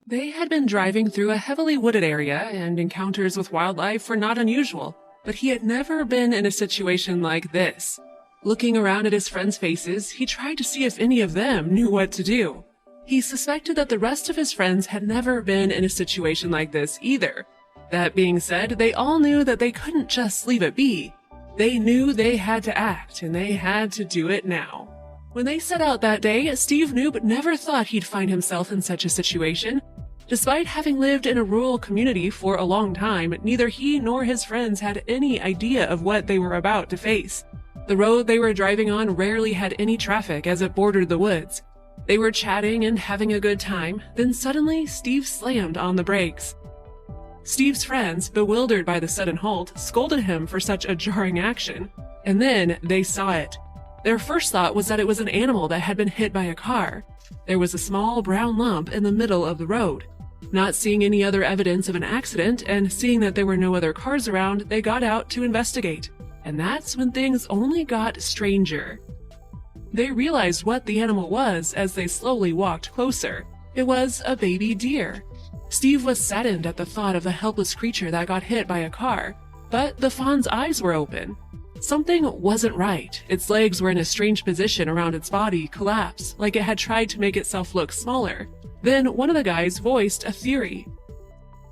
They had been driving through a heavily wooded area, and encounters with wildlife were not unusual, but he had never been in a situation like this. Looking around at his friends' faces, he tried to see if any of them knew what to do. He suspected that the rest of his friends had never been in a situation like this either. That being said, they all knew that they couldn't just leave it be. They knew they had to act, and they had to do it now. When they set out that day, Steve knew but never thought he'd find himself in such a situation. Despite having lived in a rural community for a long time, neither he nor his friends had any idea of what they were about to face. The road they were driving on rarely had any traffic as it bordered the woods. They were chatting and having a good time, then suddenly Steve slammed on the brakes. Steve's friends, bewildered by the sudden halt, scolded him for such a jarring action, and then they saw it. Their first thought was that it was an animal that had been hit by a car. There was a small brown lump in the middle of the road. Not seeing any other evidence of an accident and seeing that there were no other cars around, they got out to investigate. And that's when things only got stranger. They realized what the animal was as they slowly walked closer. It was a baby deer. Steve was saddened at the thought of the helpless creature that got hit by a car, but the fawn's eyes were open. Something wasn't right. Its legs were in a strange position around its body, collapsed, like it had tried to make itself look smaller. Then one of the guys voiced a theory.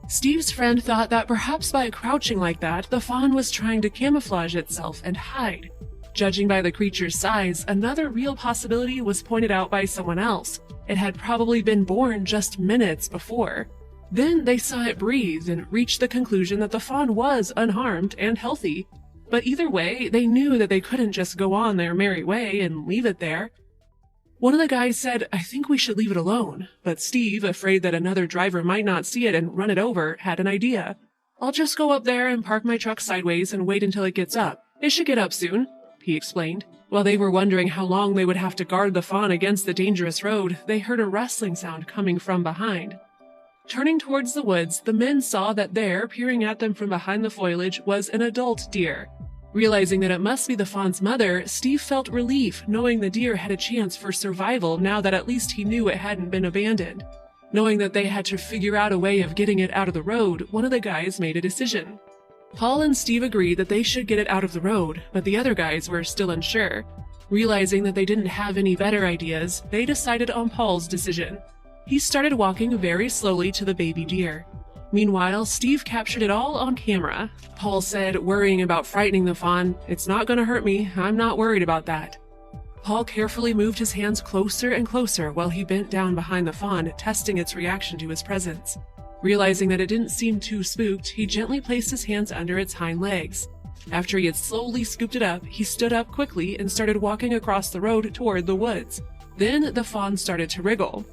Steve's friend thought that perhaps by crouching like that, the fawn was trying to camouflage itself and hide. Judging by the creature's size, another real possibility was pointed out by someone else. It had probably been born just minutes before. Then they saw it breathe and reached the conclusion that the fawn was unharmed and healthy. But either way, they knew that they couldn't just go on their merry way and leave it there. One of the guys said, "I think we should leave it alone," but Steve, afraid that another driver might not see it and run it over, had an idea. "I'll just go up there and park my truck sideways and wait until it gets up. It should get up soon," he explained. While they were wondering how long they would have to guard the fawn against the dangerous road, they heard a rustling sound coming from behind. Turning towards the woods, the men saw that there, peering at them from behind the foliage, was an adult deer. Realizing that it must be the fawn's mother, Steve felt relief knowing the deer had a chance for survival now that at least he knew it hadn't been abandoned. Knowing that they had to figure out a way of getting it out of the road, one of the guys made a decision. Paul and Steve agreed that they should get it out of the road, but the other guys were still unsure. Realizing that they didn't have any better ideas, they decided on Paul's decision. He started walking very slowly to the baby deer. Meanwhile, Steve captured it all on camera. Paul said, worrying about frightening the fawn, "It's not gonna hurt me, I'm not worried about that." Paul carefully moved his hands closer and closer while he bent down behind the fawn, testing its reaction to his presence. Realizing that it didn't seem too spooked, he gently placed his hands under its hind legs. After he had slowly scooped it up, he stood up quickly and started walking across the road toward the woods. Then the fawn started to wriggle.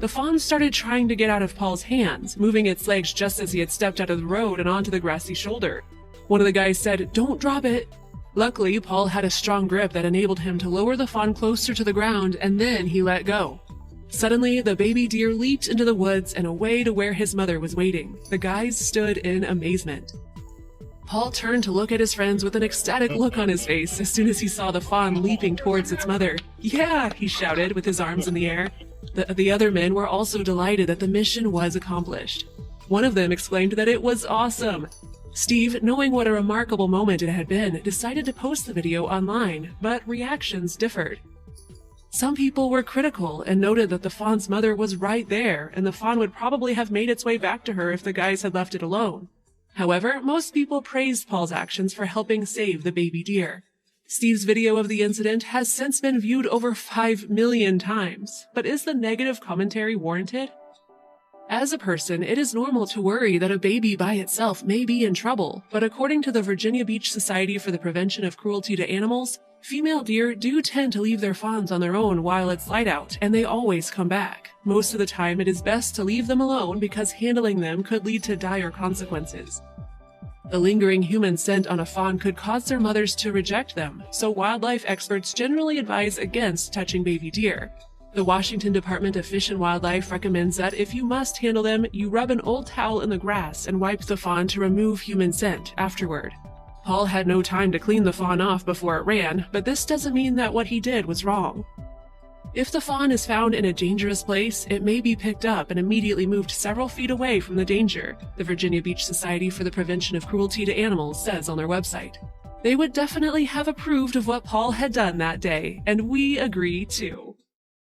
The fawn started trying to get out of Paul's hands, moving its legs just as he had stepped out of the road and onto the grassy shoulder. One of the guys said, "Don't drop it." Luckily, Paul had a strong grip that enabled him to lower the fawn closer to the ground, and then he let go. Suddenly, the baby deer leaped into the woods and away to where his mother was waiting. The guys stood in amazement. Paul turned to look at his friends with an ecstatic look on his face as soon as he saw the fawn leaping towards its mother. "Yeah!" he shouted with his arms in the air. The other men were also delighted that the mission was accomplished. One of them exclaimed that it was awesome. Steve, knowing what a remarkable moment it had been, decided to post the video online, but reactions differed. Some people were critical and noted that the fawn's mother was right there, and the fawn would probably have made its way back to her if the guys had left it alone. However, most people praised Paul's actions for helping save the baby deer. Steve's video of the incident has since been viewed over 5 million times, but is the negative commentary warranted? As a person, it is normal to worry that a baby by itself may be in trouble, but according to the Virginia Beach Society for the Prevention of Cruelty to Animals, female deer do tend to leave their fawns on their own while it's light out, and they always come back. Most of the time, it is best to leave them alone because handling them could lead to dire consequences. The lingering human scent on a fawn could cause their mothers to reject them, so wildlife experts generally advise against touching baby deer. The Washington Department of Fish and Wildlife recommends that if you must handle them, you rub an old towel in the grass and wipe the fawn to remove human scent afterward. Paul had no time to clean the fawn off before it ran, but this doesn't mean that what he did was wrong. If the fawn is found in a dangerous place, it may be picked up and immediately moved several feet away from the danger, the Virginia Beach Society for the Prevention of Cruelty to Animals says on their website. They would definitely have approved of what Paul had done that day, and we agree too.